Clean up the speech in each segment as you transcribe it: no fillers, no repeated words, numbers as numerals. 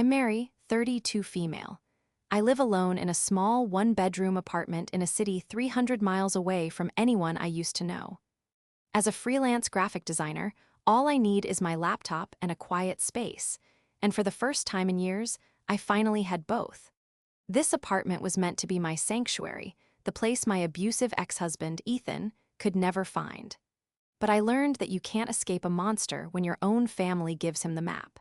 I'm Mary, 32 female. I live alone in a small one-bedroom apartment in a city 300 miles away from anyone I used to know. As a freelance graphic designer, all I need is my laptop and a quiet space, and for the first time in years, I finally had both. This apartment was meant to be my sanctuary, the place my abusive ex-husband, Ethan, could never find. But I learned that you can't escape a monster when your own family gives him the map.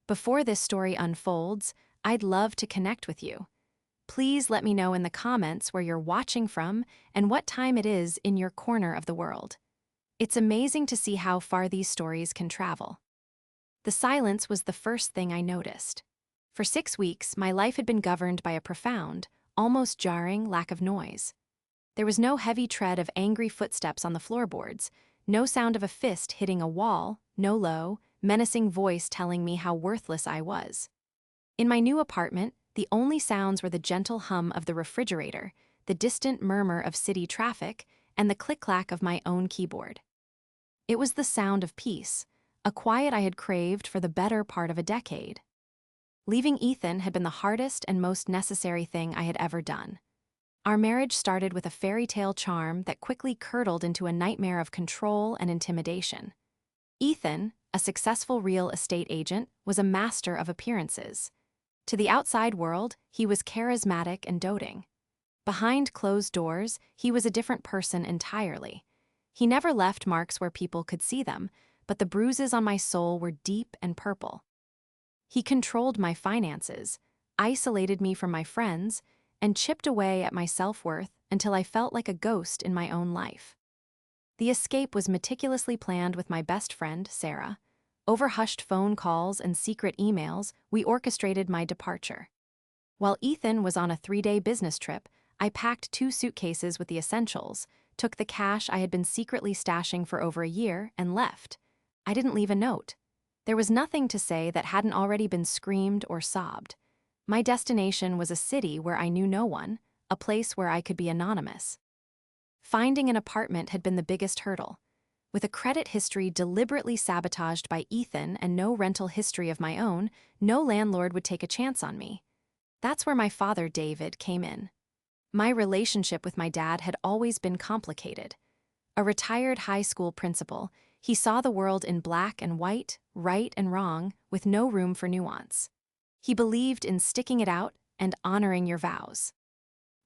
Before this story unfolds, I'd love to connect with you. Please let me know in the comments where you're watching from and what time it is in your corner of the world. It's amazing to see how far these stories can travel. The silence was the first thing I noticed. For 6 weeks, my life had been governed by a profound, almost jarring lack of noise. There was no heavy tread of angry footsteps on the floorboards, no sound of a fist hitting a wall, no low, menacing voice telling me how worthless I was. In my new apartment, the only sounds were the gentle hum of the refrigerator, the distant murmur of city traffic, and the click-clack of my own keyboard. It was the sound of peace, a quiet I had craved for the better part of a decade. Leaving Ethan had been the hardest and most necessary thing I had ever done. Our marriage started with a fairy tale charm that quickly curdled into a nightmare of control and intimidation. Ethan, a successful real estate agent, was a master of appearances. To the outside world, he was charismatic and doting. Behind closed doors, he was a different person entirely. He never left marks where people could see them, but the bruises on my soul were deep and purple. He controlled my finances, isolated me from my friends, and chipped away at my self-worth until I felt like a ghost in my own life. The escape was meticulously planned with my best friend, Sarah. Over hushed phone calls and secret emails, we orchestrated my departure. While Ethan was on a 3-day business trip, I packed 2 suitcases with the essentials, took the cash I had been secretly stashing for over a year, and left. I didn't leave a note. There was nothing to say that hadn't already been screamed or sobbed. My destination was a city where I knew no one, a place where I could be anonymous. Finding an apartment had been the biggest hurdle. With a credit history deliberately sabotaged by Ethan and no rental history of my own, no landlord would take a chance on me. That's where my father, David, came in. My relationship with my dad had always been complicated. A retired high school principal, he saw the world in black and white, right and wrong, with no room for nuance. He believed in sticking it out and honoring your vows.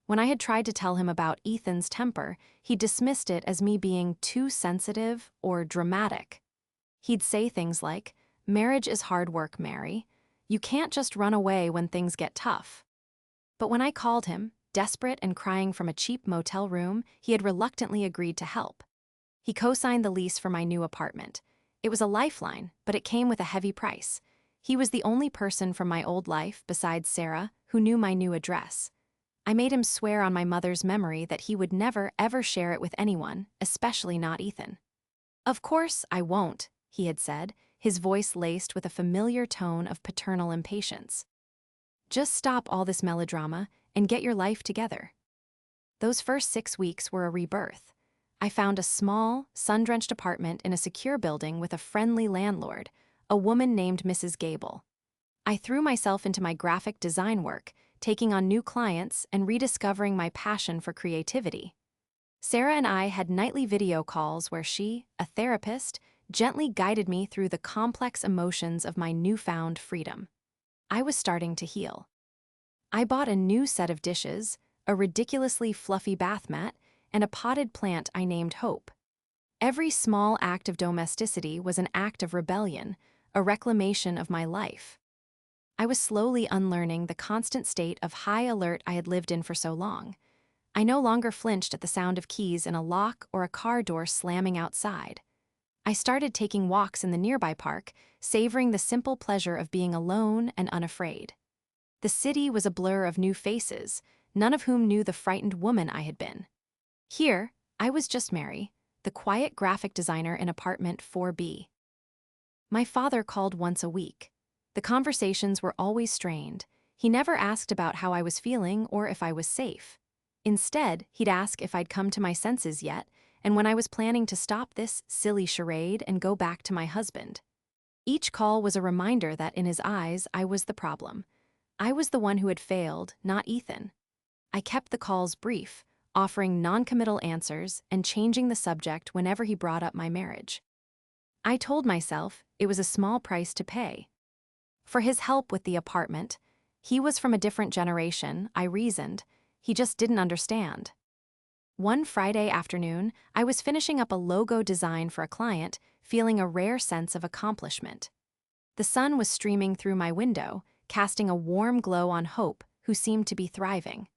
When I had tried to tell him about Ethan's temper, he dismissed it as me being too sensitive or dramatic. He'd say things like, "Marriage is hard work, Mary. You can't just run away when things get tough." But when I called him, desperate and crying from a cheap motel room, he had reluctantly agreed to help. He co-signed the lease for my new apartment. It was a lifeline, but it came with a heavy price. He was the only person from my old life, besides Sarah, who knew my new address. I made him swear on my mother's memory that he would never, ever share it with anyone, especially not Ethan. "Of course I won't," he had said, his voice laced with a familiar tone of paternal impatience. "Just stop all this melodrama and get your life together." Those first 6 weeks were a rebirth. I found a small, sun-drenched apartment in a secure building with a friendly landlord, a woman named Mrs. Gable. I threw myself into my graphic design work, taking on new clients and rediscovering my passion for creativity. Sarah and I had nightly video calls where she, a therapist, gently guided me through the complex emotions of my newfound freedom. I was starting to heal. I bought a new set of dishes, a ridiculously fluffy bath mat, and a potted plant I named Hope. Every small act of domesticity was an act of rebellion, a reclamation of my life. I was slowly unlearning the constant state of high alert I had lived in for so long. I no longer flinched at the sound of keys in a lock or a car door slamming outside. I started taking walks in the nearby park, savoring the simple pleasure of being alone and unafraid. The city was a blur of new faces, none of whom knew the frightened woman I had been. Here, I was just Mary, the quiet graphic designer in apartment 4B. My father called once a week. The conversations were always strained. He never asked about how I was feeling or if I was safe. Instead, he'd ask if I'd come to my senses yet, and when I was planning to stop this silly charade and go back to my husband. Each call was a reminder that in his eyes, I was the problem. I was the one who had failed, not Ethan. I kept the calls brief, offering non-committal answers and changing the subject whenever he brought up my marriage. I told myself it was a small price to pay. For his help with the apartment, he was from a different generation, I reasoned. He just didn't understand. One Friday afternoon, I was finishing up a logo design for a client, feeling a rare sense of accomplishment. The sun was streaming through my window, casting a warm glow on Hope, who seemed to be thriving.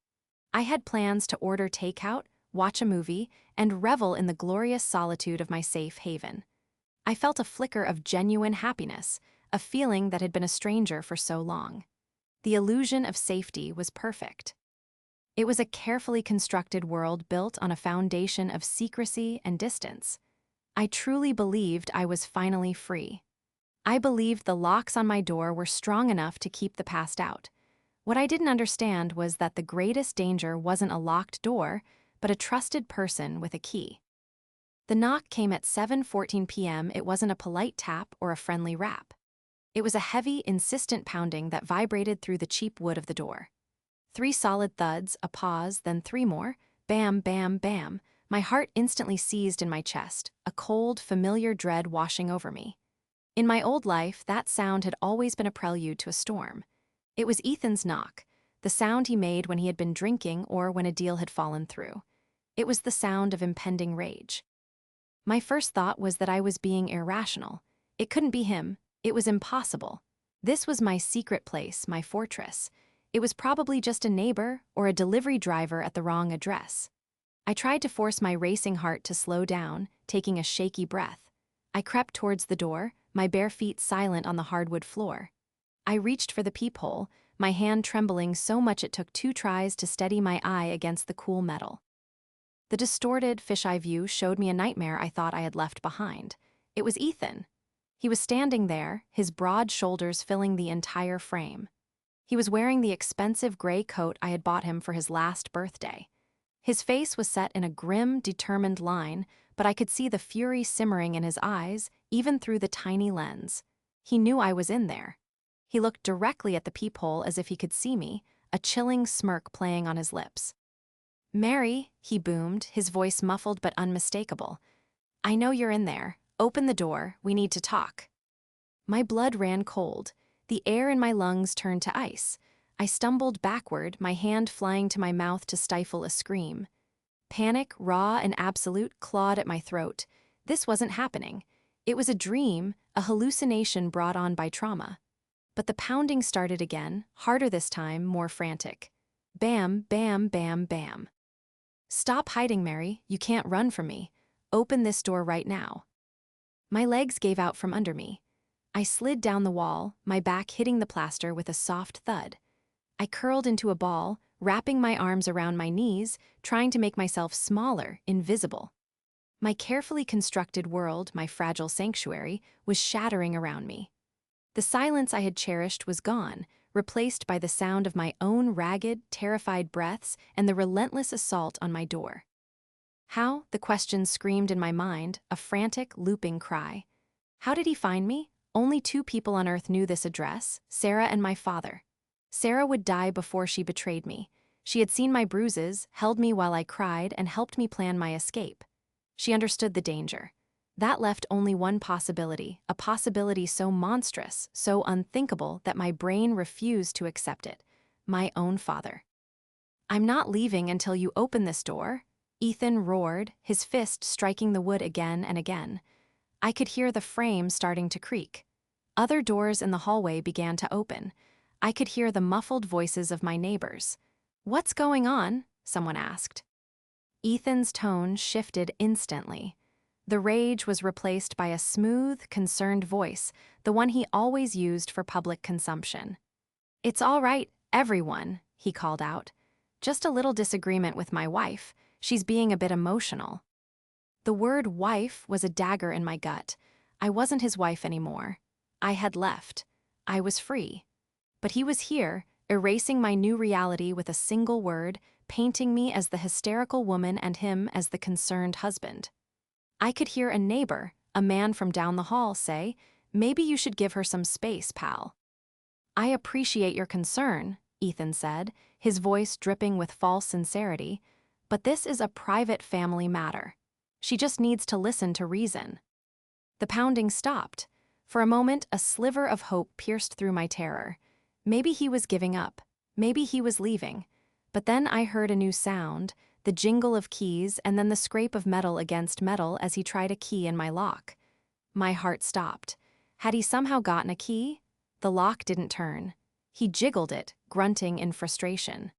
I had plans to order takeout, watch a movie, and revel in the glorious solitude of my safe haven. I felt a flicker of genuine happiness, a feeling that had been a stranger for so long. The illusion of safety was perfect. It was a carefully constructed world built on a foundation of secrecy and distance. I truly believed I was finally free. I believed the locks on my door were strong enough to keep the past out. What I didn't understand was that the greatest danger wasn't a locked door, but a trusted person with a key. The knock came at 7:14 p.m. It wasn't a polite tap or a friendly rap. It was a heavy, insistent pounding that vibrated through the cheap wood of the door. 3 solid thuds, a pause, then 3 more. Bam, bam, bam. My heart instantly seized in my chest, a cold, familiar dread washing over me. In my old life, that sound had always been a prelude to a storm. It was Ethan's knock, the sound he made when he had been drinking or when a deal had fallen through. It was the sound of impending rage. My first thought was that I was being irrational. It couldn't be him. It was impossible. This was my secret place, my fortress. It was probably just a neighbor or a delivery driver at the wrong address. I tried to force my racing heart to slow down, taking a shaky breath. I crept towards the door, my bare feet silent on the hardwood floor. I reached for the peephole, my hand trembling so much it took 2 tries to steady my eye against the cool metal. The distorted, fisheye view showed me a nightmare I thought I had left behind. It was Ethan. He was standing there, his broad shoulders filling the entire frame. He was wearing the expensive gray coat I had bought him for his last birthday. His face was set in a grim, determined line, but I could see the fury simmering in his eyes, even through the tiny lens. He knew I was in there. He looked directly at the peephole as if he could see me, a chilling smirk playing on his lips. "Mary," he boomed, his voice muffled but unmistakable. "I know you're in there. Open the door. We need to talk." My blood ran cold. The air in my lungs turned to ice. I stumbled backward, my hand flying to my mouth to stifle a scream. Panic, raw and absolute, clawed at my throat. This wasn't happening. It was a dream, a hallucination brought on by trauma. But the pounding started again, harder this time, more frantic. Bam, bam, bam, bam. "Stop hiding, Mary. You can't run from me. Open this door right now." My legs gave out from under me. I slid down the wall, my back hitting the plaster with a soft thud. I curled into a ball, wrapping my arms around my knees, trying to make myself smaller, invisible. My carefully constructed world, my fragile sanctuary, was shattering around me. The silence I had cherished was gone, replaced by the sound of my own ragged, terrified breaths and the relentless assault on my door. How? The question screamed in my mind, a frantic, looping cry. How did he find me? Only 2 people on earth knew this address, Sarah and my father. Sarah would die before she betrayed me. She had seen my bruises, held me while I cried, and helped me plan my escape. She understood the danger. That left only one possibility, a possibility so monstrous, so unthinkable that my brain refused to accept it. My own father. "I'm not leaving until you open this door," Ethan roared, his fist striking the wood again and again. I could hear the frame starting to creak. Other doors in the hallway began to open. I could hear the muffled voices of my neighbors. "What's going on?" someone asked. Ethan's tone shifted instantly. The rage was replaced by a smooth, concerned voice, the one he always used for public consumption. "It's all right, everyone," he called out. "Just a little disagreement with my wife. She's being a bit emotional." The word wife was a dagger in my gut. I wasn't his wife anymore. I had left. I was free. But he was here, erasing my new reality with a single word, painting me as the hysterical woman and him as the concerned husband. I could hear a neighbor, a man from down the hall, say, Maybe you should give her some space, pal. I appreciate your concern, Ethan said, his voice dripping with false sincerity, but this is a private family matter. She just needs to listen to reason. The pounding stopped. For a moment, a sliver of hope pierced through my terror. Maybe he was giving up. Maybe he was leaving. But then I heard a new sound, the jingle of keys and then the scrape of metal against metal as he tried a key in my lock. My heart stopped. Had he somehow gotten a key? The lock didn't turn. He jiggled it, grunting in frustration.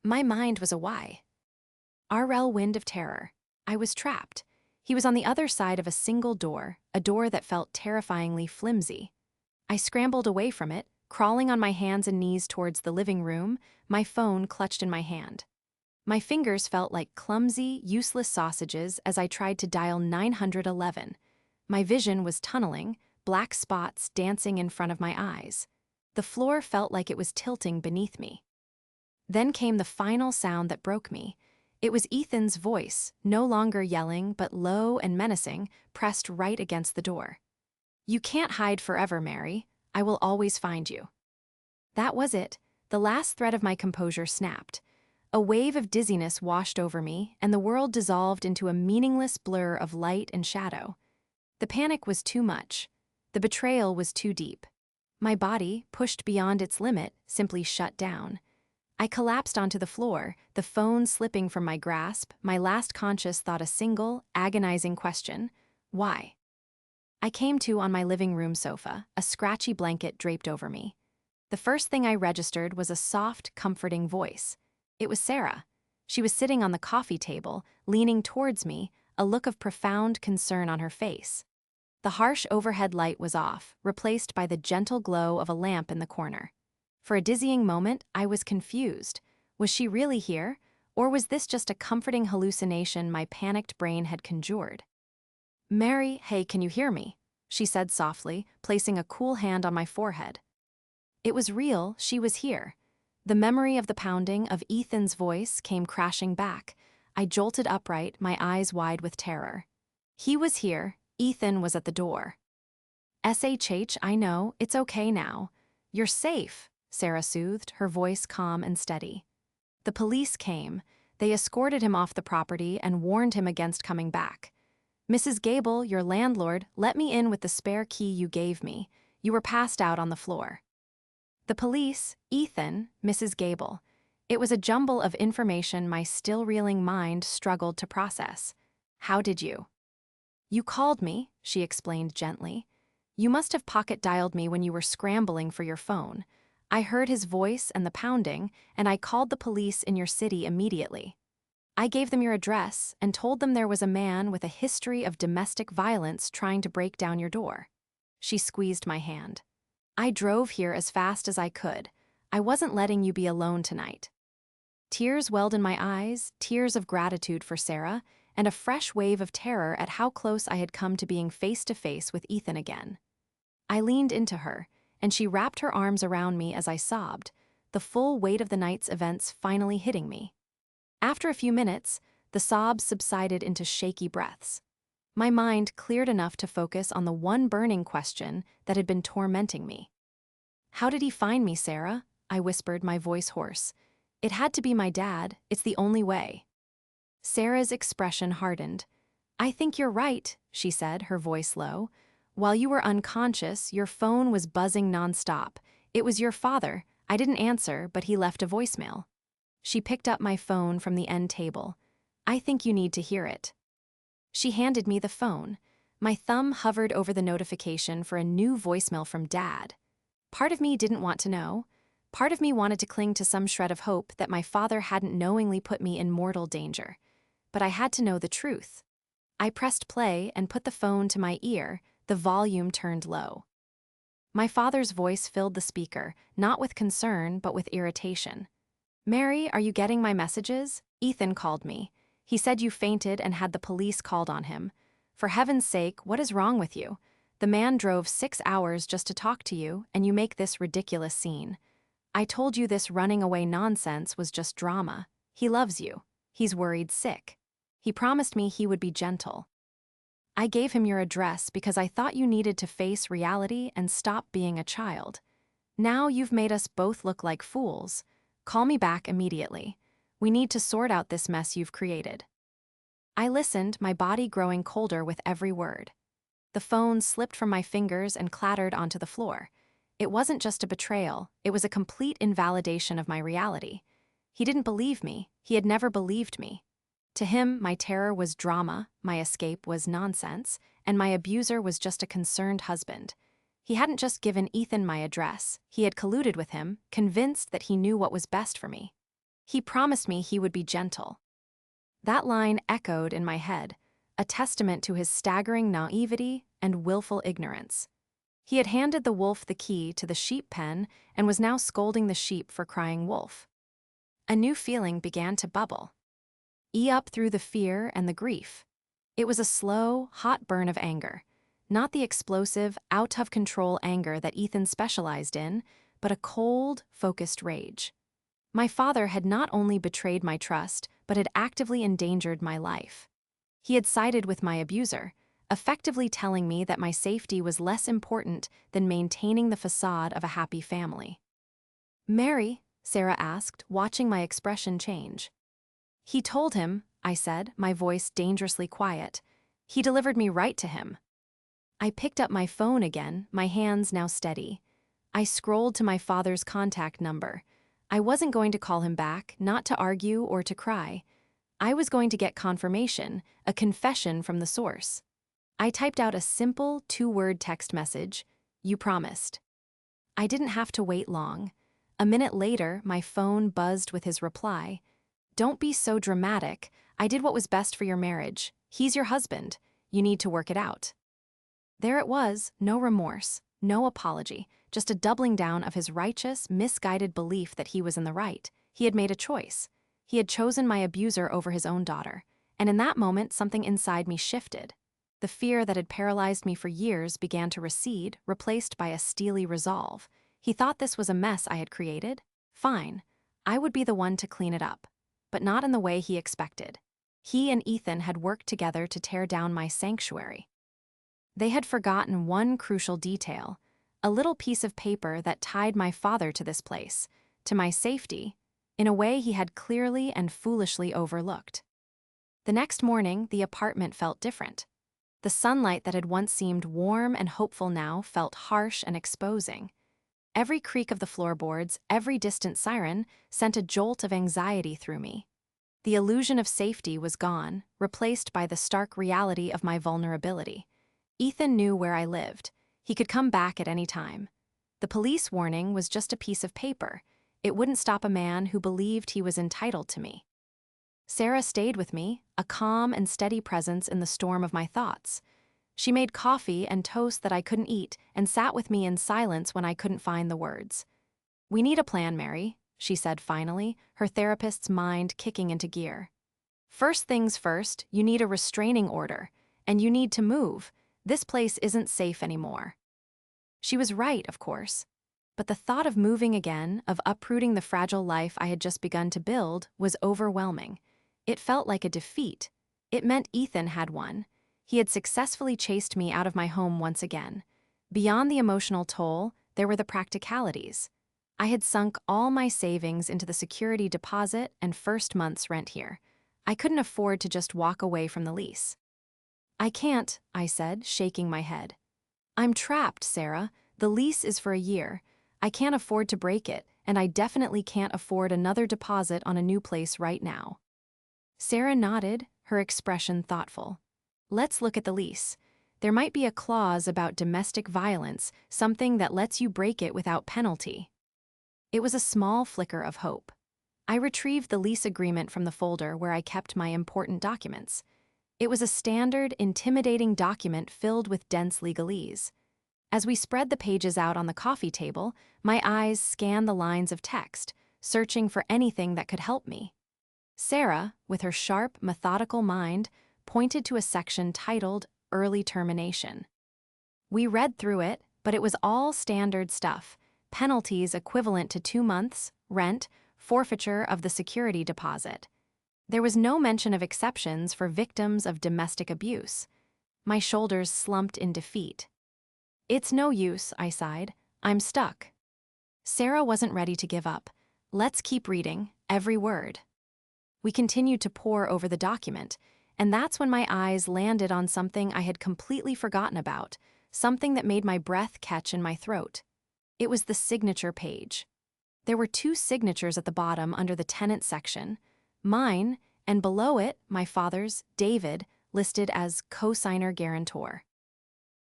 My mind was a why. RL wind of terror. I was trapped. He was on the other side of a single door, a door that felt terrifyingly flimsy. I scrambled away from it, crawling on my hands and knees towards the living room, my phone clutched in my hand. My fingers felt like clumsy, useless sausages as I tried to dial 911. My vision was tunneling, black spots dancing in front of my eyes. The floor felt like it was tilting beneath me. Then came the final sound that broke me. It was Ethan's voice, no longer yelling but low and menacing, pressed right against the door. "You can't hide forever, Mary. I will always find you." That was it. The last thread of my composure snapped. A wave of dizziness washed over me, and the world dissolved into a meaningless blur of light and shadow. The panic was too much. The betrayal was too deep. My body, pushed beyond its limit, simply shut down. I collapsed onto the floor, the phone slipping from my grasp, my last conscious thought a single, agonizing question: why? I came to on my living room sofa, a scratchy blanket draped over me. The first thing I registered was a soft, comforting voice. It was Sarah. She was sitting on the coffee table, leaning towards me, a look of profound concern on her face. The harsh overhead light was off, replaced by the gentle glow of a lamp in the corner. For a dizzying moment, I was confused. Was she really here, or was this just a comforting hallucination my panicked brain had conjured? "Mary, hey, can you hear me?" she said softly, placing a cool hand on my forehead. It was real, she was here. The memory of the pounding of Ethan's voice came crashing back. I jolted upright, my eyes wide with terror. He was here, Ethan was at the door. "SHH, I know, it's okay now. You're safe," Sarah soothed, her voice calm and steady. "The police came. They escorted him off the property and warned him against coming back. Mrs. Gable, your landlord, let me in with the spare key you gave me. You were passed out on the floor." The police, Ethan, Mrs. Gable. It was a jumble of information my still-reeling mind struggled to process. "How did you?" "You called me," she explained gently. "You must have pocket-dialed me when you were scrambling for your phone. I heard his voice and the pounding, and I called the police in your city immediately. I gave them your address and told them there was a man with a history of domestic violence trying to break down your door." She squeezed my hand. "I drove here as fast as I could. I wasn't letting you be alone tonight." Tears welled in my eyes, tears of gratitude for Sarah, and a fresh wave of terror at how close I had come to being face-to-face with Ethan again. I leaned into her, and she wrapped her arms around me as I sobbed, the full weight of the night's events finally hitting me. After a few minutes, the sobs subsided into shaky breaths. My mind cleared enough to focus on the one burning question that had been tormenting me. "How did he find me, Sarah?" I whispered, my voice hoarse. "It had to be my dad. It's the only way." Sarah's expression hardened. "I think you're right," she said, her voice low. "While you were unconscious, your phone was buzzing nonstop. It was your father. I didn't answer, but he left a voicemail." She picked up my phone from the end table. "I think you need to hear it." She handed me the phone. My thumb hovered over the notification for a new voicemail from Dad. Part of me didn't want to know. Part of me wanted to cling to some shred of hope that my father hadn't knowingly put me in mortal danger. But I had to know the truth. I pressed play and put the phone to my ear, the volume turned low. My father's voice filled the speaker, not with concern but with irritation. "Mary, are you getting my messages? Ethan called me. He said you fainted and had the police called on him. For heaven's sake, what is wrong with you? The man drove 6 hours just to talk to you, and you make this ridiculous scene. I told you this running away nonsense was just drama. He loves you. He's worried sick. He promised me he would be gentle." I gave him your address because I thought you needed to face reality and stop being a child. Now you've made us both look like fools. Call me back immediately. We need to sort out this mess you've created." I listened, my body growing colder with every word. The phone slipped from my fingers and clattered onto the floor. It wasn't just a betrayal, it was a complete invalidation of my reality. He didn't believe me, he had never believed me. To him, my terror was drama, my escape was nonsense, and my abuser was just a concerned husband. He hadn't just given Ethan my address, he had colluded with him, convinced that he knew what was best for me. He promised me he would be gentle. That line echoed in my head, a testament to his staggering naivety and willful ignorance. He had handed the wolf the key to the sheep pen and was now scolding the sheep for crying wolf. A new feeling began to bubble. Up through the fear and the grief. It was a slow, hot burn of anger. Not the explosive, out-of-control anger that Ethan specialized in, but a cold, focused rage. My father had not only betrayed my trust, but had actively endangered my life. He had sided with my abuser, effectively telling me that my safety was less important than maintaining the facade of a happy family. "Mary?" Sarah asked, watching my expression change. "He told him," I said, my voice dangerously quiet. "He delivered me right to him." I picked up my phone again, my hands now steady. I scrolled to my father's contact number. I wasn't going to call him back, not to argue or to cry. I was going to get confirmation, a confession from the source. I typed out a simple 2-word text message, "You promised." I didn't have to wait long. A minute later, my phone buzzed with his reply. "Don't be so dramatic. I did what was best for your marriage. He's your husband. You need to work it out." There it was, no remorse, no apology, just a doubling down of his righteous, misguided belief that he was in the right. He had made a choice. He had chosen my abuser over his own daughter. And in that moment, something inside me shifted. The fear that had paralyzed me for years began to recede, replaced by a steely resolve. He thought this was a mess I had created? Fine. I would be the one to clean it up. But not in the way he expected. He and Ethan had worked together to tear down my sanctuary. They had forgotten one crucial detail, a little piece of paper that tied my father to this place, to my safety, in a way he had clearly and foolishly overlooked. The next morning, the apartment felt different. The sunlight that had once seemed warm and hopeful now felt harsh and exposing. Every creak of the floorboards, every distant siren, sent a jolt of anxiety through me. The illusion of safety was gone, replaced by the stark reality of my vulnerability. Ethan knew where I lived. He could come back at any time. The police warning was just a piece of paper. It wouldn't stop a man who believed he was entitled to me. Sarah stayed with me, a calm and steady presence in the storm of my thoughts. She made coffee and toast that I couldn't eat and sat with me in silence when I couldn't find the words. "We need a plan, Mary," she said finally, her therapist's mind kicking into gear. "First things first, you need a restraining order, and you need to move. This place isn't safe anymore." She was right, of course. But the thought of moving again, of uprooting the fragile life I had just begun to build, was overwhelming. It felt like a defeat. It meant Ethan had won. He had successfully chased me out of my home once again. Beyond the emotional toll, there were the practicalities. I had sunk all my savings into the security deposit and first month's rent here. I couldn't afford to just walk away from the lease. "I can't," I said, shaking my head. "I'm trapped, Sarah. The lease is for a year. I can't afford to break it, and I definitely can't afford another deposit on a new place right now." Sarah nodded, her expression thoughtful. "Let's look at the lease. There might be a clause about domestic violence, something that lets you break it without penalty." It was a small flicker of hope. I retrieved the lease agreement from the folder where I kept my important documents. It was a standard, intimidating document filled with dense legalese. As we spread the pages out on the coffee table, my eyes scanned the lines of text, searching for anything that could help me. Sarah, with her sharp, methodical mind, pointed to a section titled Early Termination. We read through it, but it was all standard stuff: penalties equivalent to 2 months, rent, forfeiture of the security deposit. There was no mention of exceptions for victims of domestic abuse. My shoulders slumped in defeat. "It's no use," I sighed. "I'm stuck." Sarah wasn't ready to give up. "Let's keep reading, every word." We continued to pore over the document, and that's when my eyes landed on something I had completely forgotten about, something that made my breath catch in my throat. It was the signature page. There were 2 signatures at the bottom under the tenant section, mine, and below it, my father's, David, listed as co-signer guarantor.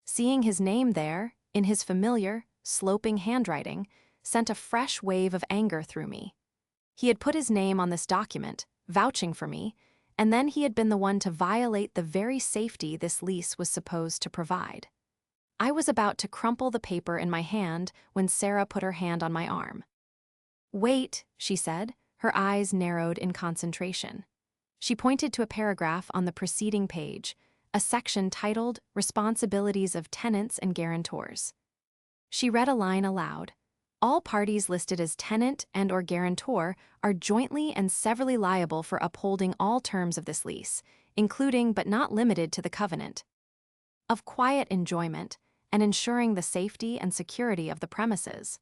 Seeing his name there, in his familiar, sloping handwriting, sent a fresh wave of anger through me. He had put his name on this document, vouching for me, and then he had been the one to violate the very safety this lease was supposed to provide. I was about to crumple the paper in my hand when Sarah put her hand on my arm. "Wait," she said, her eyes narrowed in concentration. She pointed to a paragraph on the preceding page, a section titled Responsibilities of Tenants and Guarantors. She read a line aloud. "All parties listed as tenant and/or guarantor are jointly and severally liable for upholding all terms of this lease, including but not limited to the covenant of quiet enjoyment and ensuring the safety and security of the premises."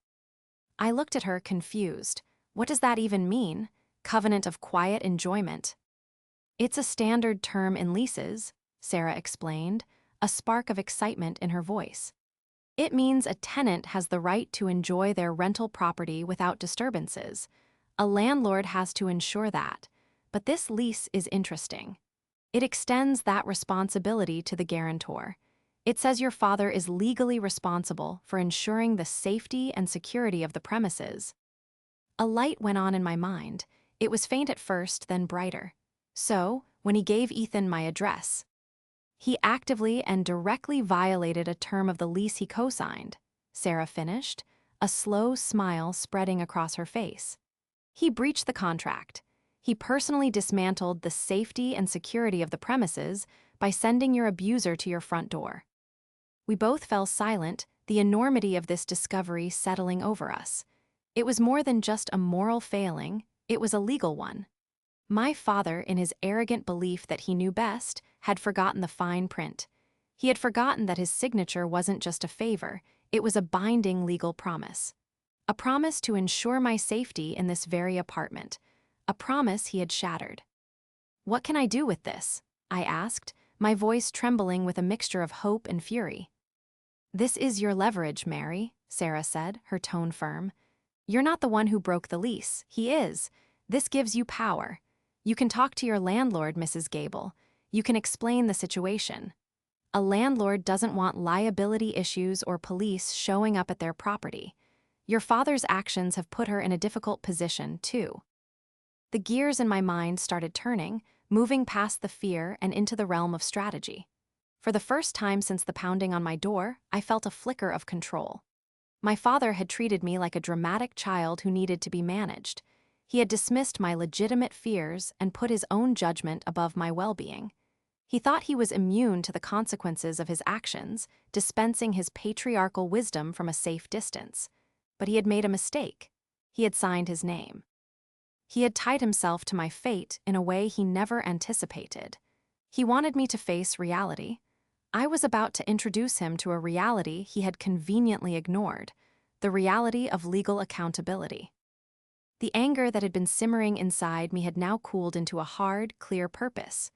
I looked at her confused. What does that even mean? Covenant of quiet enjoyment. "It's a standard term in leases," Sarah explained, a spark of excitement in her voice. "It means a tenant has the right to enjoy their rental property without disturbances. A landlord has to ensure that. But this lease is interesting. It extends that responsibility to the guarantor. It says your father is legally responsible for ensuring the safety and security of the premises." A light went on in my mind. It was faint at first, then brighter. "So, when he gave Ethan my address, he actively and directly violated a term of the lease he co-signed," Sarah finished, a slow smile spreading across her face. "He breached the contract. He personally dismantled the safety and security of the premises by sending your abuser to your front door." We both fell silent, the enormity of this discovery settling over us. It was more than just a moral failing, it was a legal one. My father, in his arrogant belief that he knew best, had forgotten the fine print. He had forgotten that his signature wasn't just a favor, it was a binding legal promise. A promise to ensure my safety in this very apartment. A promise he had shattered. "What can I do with this?" I asked, my voice trembling with a mixture of hope and fury. "This is your leverage, Mary," Sarah said, her tone firm. "You're not the one who broke the lease, he is. This gives you power. You can talk to your landlord, Mrs. Gable. You can explain the situation. A landlord doesn't want liability issues or police showing up at their property. Your father's actions have put her in a difficult position, too." The gears in my mind started turning, moving past the fear and into the realm of strategy. For the first time since the pounding on my door, I felt a flicker of control. My father had treated me like a dramatic child who needed to be managed. He had dismissed my legitimate fears and put his own judgment above my well-being. He thought he was immune to the consequences of his actions, dispensing his patriarchal wisdom from a safe distance. But he had made a mistake. He had signed his name. He had tied himself to my fate in a way he never anticipated. He wanted me to face reality. I was about to introduce him to a reality he had conveniently ignored, the reality of legal accountability. The anger that had been simmering inside me had now cooled into a hard, clear purpose.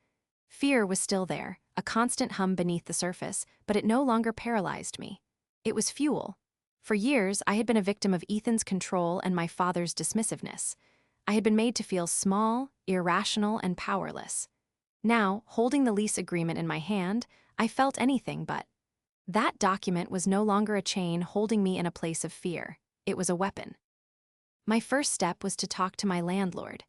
Fear was still there, a constant hum beneath the surface, but it no longer paralyzed me. It was fuel. For years, I had been a victim of Ethan's control and my father's dismissiveness. I had been made to feel small, irrational, and powerless. Now, holding the lease agreement in my hand, I felt anything but. That document was no longer a chain holding me in a place of fear. It was a weapon. My first step was to talk to my landlord.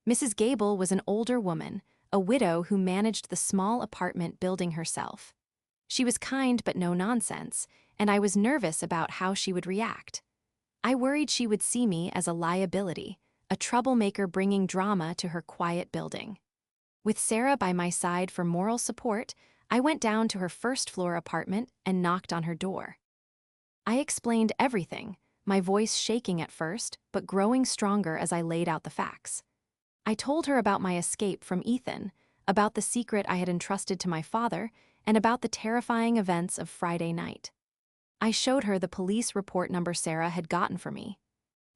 Mrs. Gable was an older woman, a widow who managed the small apartment building herself. She was kind but no nonsense, and I was nervous about how she would react. I worried she would see me as a liability, a troublemaker bringing drama to her quiet building. With Sarah by my side for moral support, I went down to her first-floor apartment and knocked on her door. I explained everything, my voice shaking at first, but growing stronger as I laid out the facts. I told her about my escape from Ethan, about the secret I had entrusted to my father, and about the terrifying events of Friday night. I showed her the police report number Sarah had gotten for me.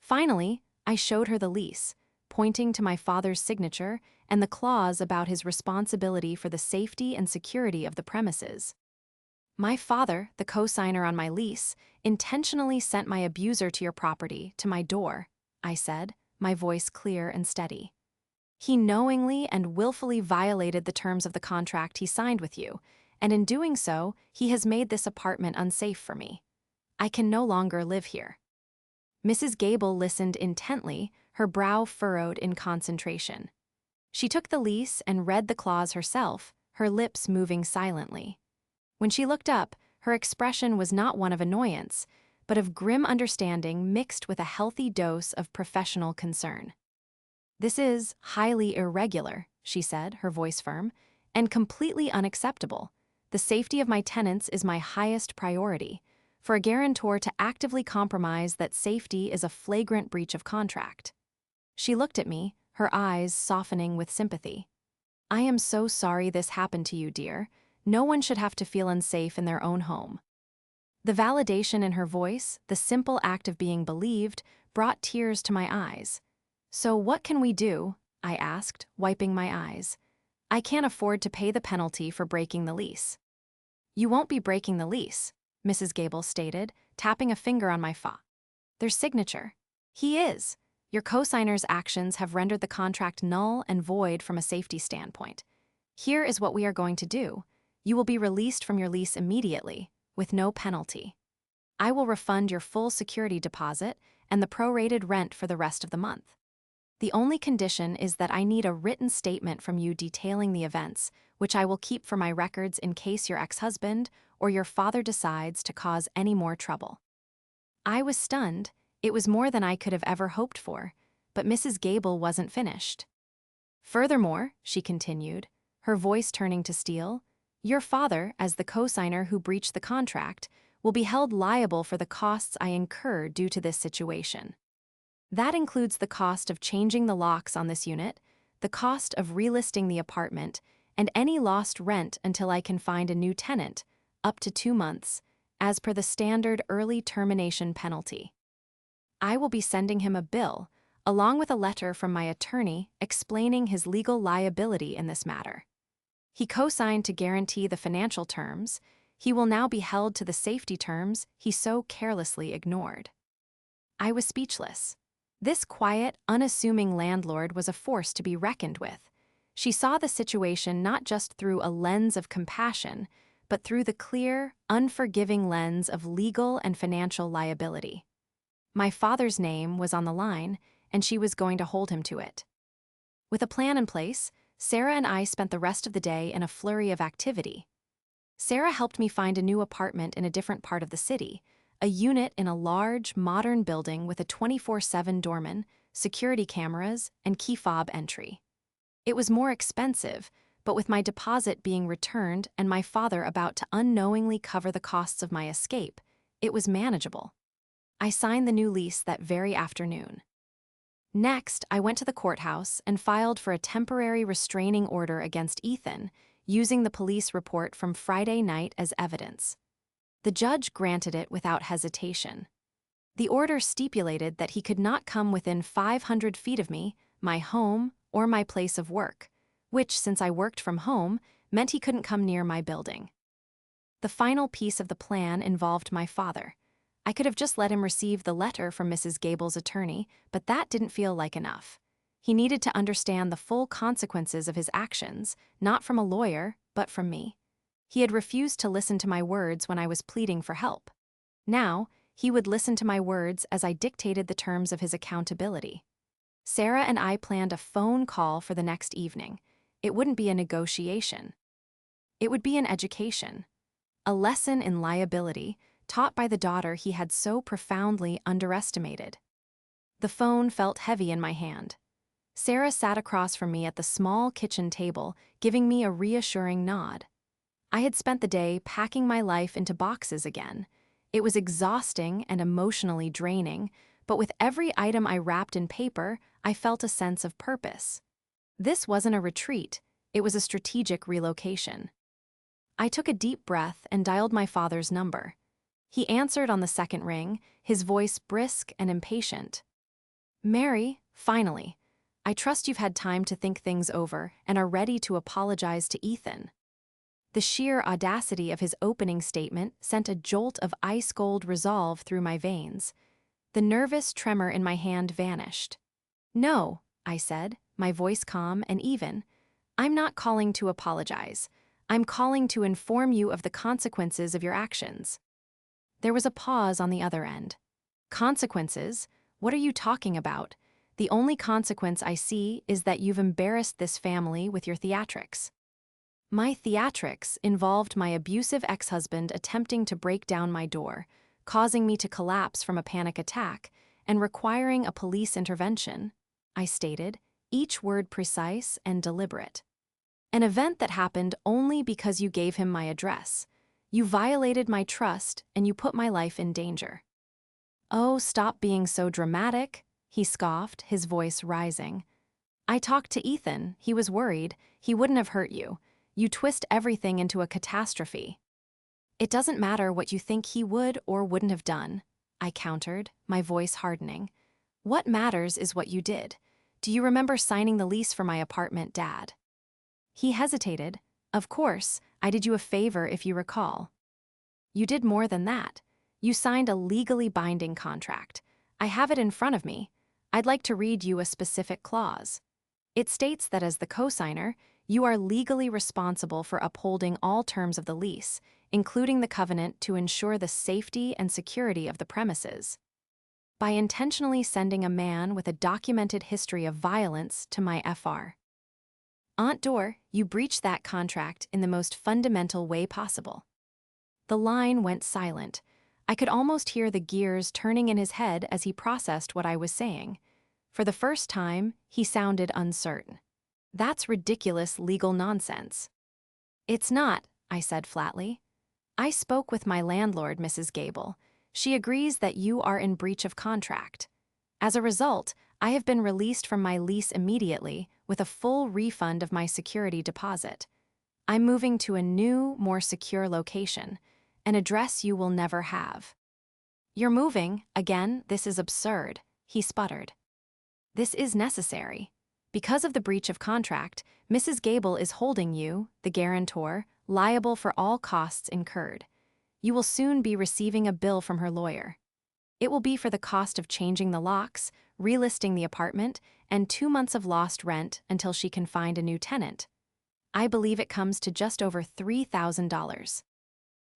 Finally, I showed her the lease, pointing to my father's signature and the clause about his responsibility for the safety and security of the premises. My father, the co-signer on my lease, intentionally sent my abuser to your property, to my door, I said, my voice clear and steady. He knowingly and willfully violated the terms of the contract he signed with you, and in doing so, he has made this apartment unsafe for me. I can no longer live here. Mrs. Gable listened intently, her brow furrowed in concentration. She took the lease and read the clause herself, her lips moving silently. When she looked up, her expression was not one of annoyance, but of grim understanding mixed with a healthy dose of professional concern. "This is highly irregular," she said, her voice firm, "and completely unacceptable. The safety of my tenants is my highest priority. For a guarantor to actively compromise that safety is a flagrant breach of contract." She looked at me, her eyes softening with sympathy. "I am so sorry this happened to you, dear. No one should have to feel unsafe in their own home." The validation in her voice, the simple act of being believed, brought tears to my eyes. "So what can we do?" I asked, wiping my eyes. "I can't afford to pay the penalty for breaking the lease." "You won't be breaking the lease," Mrs. Gable stated, tapping a finger on my father's signature. "He is. Your co-signer's actions have rendered the contract null and void from a safety standpoint. Here is what we are going to do. You will be released from your lease immediately, with no penalty. I will refund your full security deposit and the prorated rent for the rest of the month. The only condition is that I need a written statement from you detailing the events, which I will keep for my records in case your ex-husband or your father decides to cause any more trouble." I was stunned. It was more than I could have ever hoped for, but Mrs. Gable wasn't finished. "Furthermore," she continued, her voice turning to steel, "your father, as the co-signer who breached the contract, will be held liable for the costs I incur due to this situation. That includes the cost of changing the locks on this unit, the cost of relisting the apartment, and any lost rent until I can find a new tenant, up to 2 months, as per the standard early termination penalty. I will be sending him a bill, along with a letter from my attorney explaining his legal liability in this matter. He co-signed to guarantee the financial terms. He will now be held to the safety terms he so carelessly ignored." I was speechless. This quiet, unassuming landlord was a force to be reckoned with. She saw the situation not just through a lens of compassion, but through the clear, unforgiving lens of legal and financial liability. My father's name was on the line, and she was going to hold him to it. With a plan in place, Sarah and I spent the rest of the day in a flurry of activity. Sarah helped me find a new apartment in a different part of the city, a unit in a large, modern building with a 24/7 doorman, security cameras, and key fob entry. It was more expensive, but with my deposit being returned and my father about to unknowingly cover the costs of my escape, it was manageable. I signed the new lease that very afternoon. Next, I went to the courthouse and filed for a temporary restraining order against Ethan, using the police report from Friday night as evidence. The judge granted it without hesitation. The order stipulated that he could not come within 500 feet of me, my home, or my place of work, which, since I worked from home, meant he couldn't come near my building. The final piece of the plan involved my father. I could have just let him receive the letter from Mrs. Gable's attorney, but that didn't feel like enough. He needed to understand the full consequences of his actions, not from a lawyer, but from me. He had refused to listen to my words when I was pleading for help. Now, he would listen to my words as I dictated the terms of his accountability. Sarah and I planned a phone call for the next evening. It wouldn't be a negotiation. It would be an education. A lesson in liability, taught by the daughter he had so profoundly underestimated. The phone felt heavy in my hand. Sarah sat across from me at the small kitchen table, giving me a reassuring nod. I had spent the day packing my life into boxes again. It was exhausting and emotionally draining, but with every item I wrapped in paper, I felt a sense of purpose. This wasn't a retreat, it was a strategic relocation. I took a deep breath and dialed my father's number. He answered on the second ring, his voice brisk and impatient. "Mary, finally. I trust you've had time to think things over and are ready to apologize to Ethan." The sheer audacity of his opening statement sent a jolt of ice-cold resolve through my veins. The nervous tremor in my hand vanished. "No," I said, my voice calm and even. "I'm not calling to apologize. I'm calling to inform you of the consequences of your actions." There was a pause on the other end. "Consequences? What are you talking about? The only consequence I see is that you've embarrassed this family with your theatrics." My theatrics involved my abusive ex-husband attempting to break down my door, causing me to collapse from a panic attack, and requiring a police intervention, I stated, each word precise and deliberate. "An event that happened only because you gave him my address. You violated my trust and you put my life in danger." "Oh, stop being so dramatic," he scoffed, his voice rising. "I talked to Ethan. He was worried. He wouldn't have hurt you. You twist everything into a catastrophe." "It doesn't matter what you think he would or wouldn't have done," I countered, my voice hardening. "What matters is what you did. Do you remember signing the lease for my apartment, Dad?" He hesitated. "Of course, I did you a favor if you recall." "You did more than that. You signed a legally binding contract. I have it in front of me. I'd like to read you a specific clause. It states that as the co-signer, you are legally responsible for upholding all terms of the lease, including the covenant to ensure the safety and security of the premises. By intentionally sending a man with a documented history of violence to my FR. Aunt Dor, you breached that contract in the most fundamental way possible." The line went silent. I could almost hear the gears turning in his head as he processed what I was saying. For the first time, he sounded uncertain. "That's ridiculous legal nonsense." "It's not," I said flatly. "I spoke with my landlord, Mrs. Gable. She agrees that you are in breach of contract. As a result, I have been released from my lease immediately with a full refund of my security deposit. I'm moving to a new, more secure location, an address you will never have." "You're moving? Again, this is absurd," he sputtered. "This is necessary. Because of the breach of contract, Mrs. Gable is holding you, the guarantor, liable for all costs incurred. You will soon be receiving a bill from her lawyer. It will be for the cost of changing the locks, relisting the apartment, and 2 months of lost rent until she can find a new tenant. I believe it comes to just over $3,000.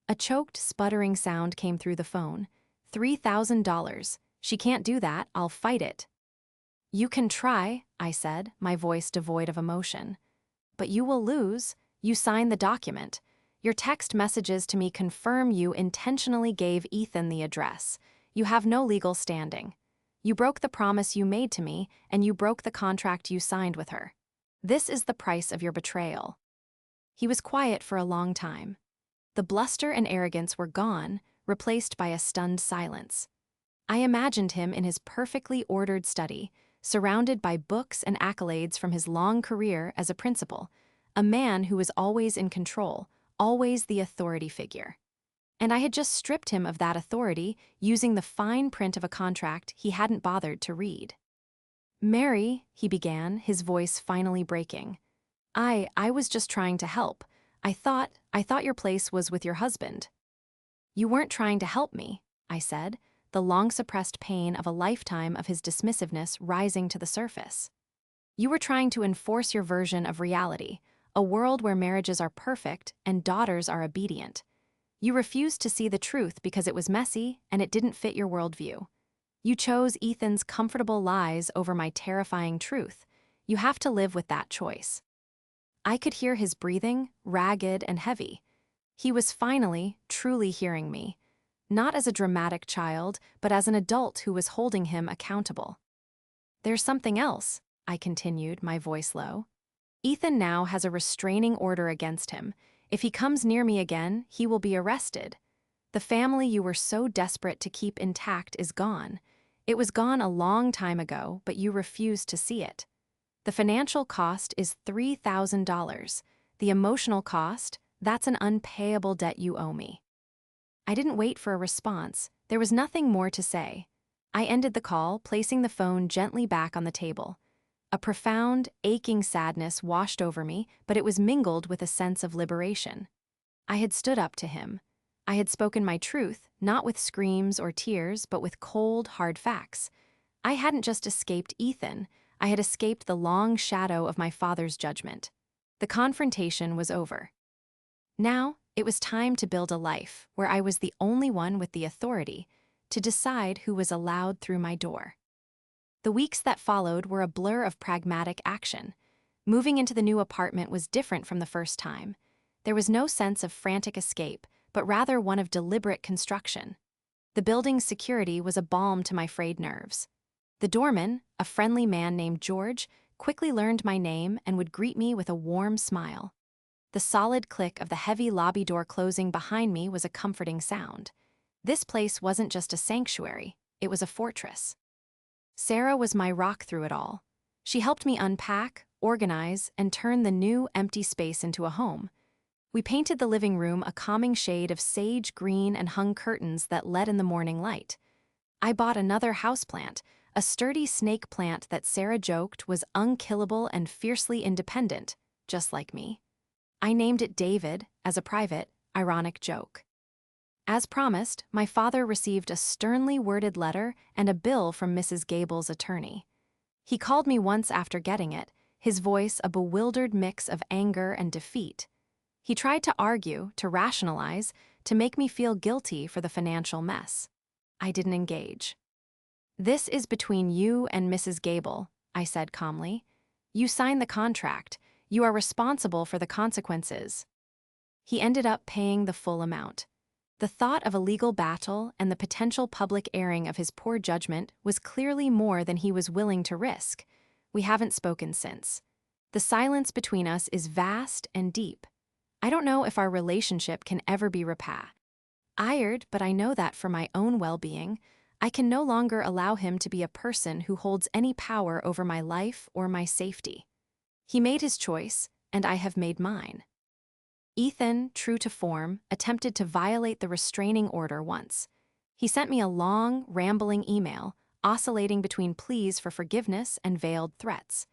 A choked, sputtering sound came through the phone. $3,000. She can't do that. I'll fight it." "You can try," I said, my voice devoid of emotion. "But you will lose. You signed the document. Your text messages to me confirm you intentionally gave Ethan the address. You have no legal standing. You broke the promise you made to me, and you broke the contract you signed with her. This is the price of your betrayal." He was quiet for a long time. The bluster and arrogance were gone, replaced by a stunned silence. I imagined him in his perfectly ordered study, surrounded by books and accolades from his long career as a principal, a man who was always in control, always the authority figure. And I had just stripped him of that authority using the fine print of a contract he hadn't bothered to read. "Mary," he began, his voice finally breaking. I was just trying to help. I thought your place was with your husband." "You weren't trying to help me," I said, the long-suppressed pain of a lifetime of his dismissiveness rising to the surface. "You were trying to enforce your version of reality, a world where marriages are perfect and daughters are obedient. You refused to see the truth because it was messy and it didn't fit your worldview. You chose Ethan's comfortable lies over my terrifying truth. You have to live with that choice." I could hear his breathing, ragged and heavy. He was finally, truly hearing me, not as a dramatic child, but as an adult who was holding him accountable. "There's something else," I continued, my voice low. "Ethan now has a restraining order against him. If he comes near me again, he will be arrested. The family you were so desperate to keep intact is gone. It was gone a long time ago, but you refused to see it. The financial cost is $3,000. The emotional cost, That's an unpayable debt you owe me." I didn't wait for a response. There was nothing more to say. I ended the call, placing the phone gently back on the table. A profound, aching sadness washed over me, but it was mingled with a sense of liberation. I had stood up to him. I had spoken my truth, not with screams or tears, but with cold, hard facts. I hadn't just escaped Ethan, I had escaped the long shadow of my father's judgment. The confrontation was over. Now, it was time to build a life where I was the only one with the authority to decide who was allowed through my door. The weeks that followed were a blur of pragmatic action. Moving into the new apartment was different from the first time. There was no sense of frantic escape, but rather one of deliberate construction. The building's security was a balm to my frayed nerves. The doorman, a friendly man named George, quickly learned my name and would greet me with a warm smile. The solid click of the heavy lobby door closing behind me was a comforting sound. This place wasn't just a sanctuary, it was a fortress. Sarah was my rock through it all. She helped me unpack, organize, and turn the new, empty space into a home. We painted the living room a calming shade of sage green and hung curtains that let in the morning light. I bought another houseplant, a sturdy snake plant that Sarah joked was unkillable and fiercely independent, just like me. I named it David, as a private, ironic joke. As promised, my father received a sternly worded letter and a bill from Mrs. Gable's attorney. He called me once after getting it, his voice a bewildered mix of anger and defeat. He tried to argue, to rationalize, to make me feel guilty for the financial mess. I didn't engage. "This is between you and Mrs. Gable," I said calmly. "You signed the contract. You are responsible for the consequences." He ended up paying the full amount. The thought of a legal battle and the potential public airing of his poor judgment was clearly more than he was willing to risk. We haven't spoken since. The silence between us is vast and deep. I don't know if our relationship can ever be repaired, but I know that for my own well-being, I can no longer allow him to be a person who holds any power over my life or my safety. He made his choice, and I have made mine. Ethan, true to form, attempted to violate the restraining order once. He sent me a long, rambling email, oscillating between pleas for forgiveness and veiled threats.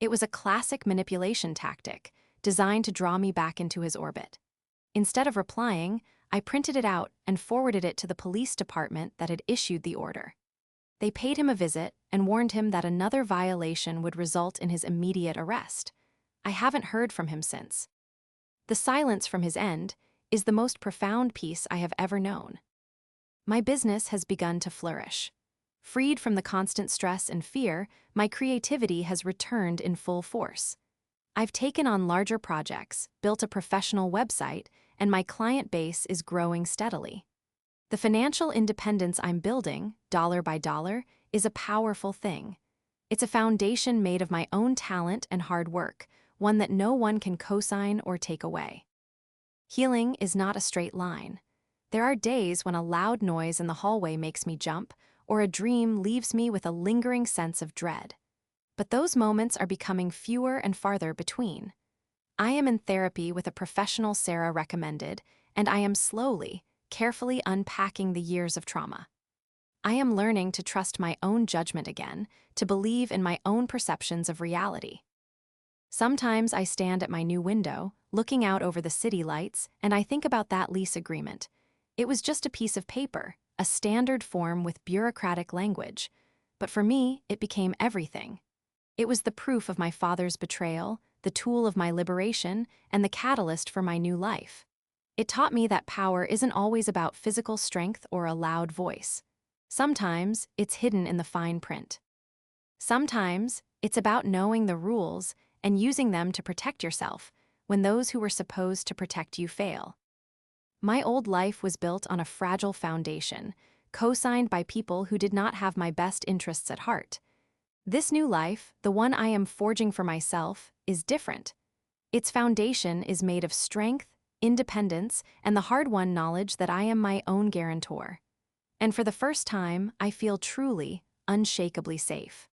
It was a classic manipulation tactic, designed to draw me back into his orbit. Instead of replying, I printed it out and forwarded it to the police department that had issued the order. They paid him a visit and warned him that another violation would result in his immediate arrest. I haven't heard from him since. The silence from his end is the most profound peace I have ever known. My business has begun to flourish. Freed from the constant stress and fear, my creativity has returned in full force. I've taken on larger projects, built a professional website, and my client base is growing steadily. The financial independence I'm building, dollar by dollar, is a powerful thing. It's a foundation made of my own talent and hard work, one that no one can co-sign or take away. Healing is not a straight line. There are days when a loud noise in the hallway makes me jump, or a dream leaves me with a lingering sense of dread. But those moments are becoming fewer and farther between. I am in therapy with a professional Sarah recommended, and I am slowly, carefully unpacking the years of trauma. I am learning to trust my own judgment again, to believe in my own perceptions of reality. Sometimes I stand at my new window, looking out over the city lights, and I think about that lease agreement. It was just a piece of paper, a standard form with bureaucratic language. But for me, it became everything. It was the proof of my father's betrayal, the tool of my liberation, and the catalyst for my new life. It taught me that power isn't always about physical strength or a loud voice. Sometimes it's hidden in the fine print. Sometimes it's about knowing the rules and using them to protect yourself when those who were supposed to protect you fail. My old life was built on a fragile foundation, co-signed by people who did not have my best interests at heart. This new life, the one I am forging for myself, is different. Its foundation is made of strength, independence, and the hard-won knowledge that I am my own guarantor. And for the first time, I feel truly, unshakably safe.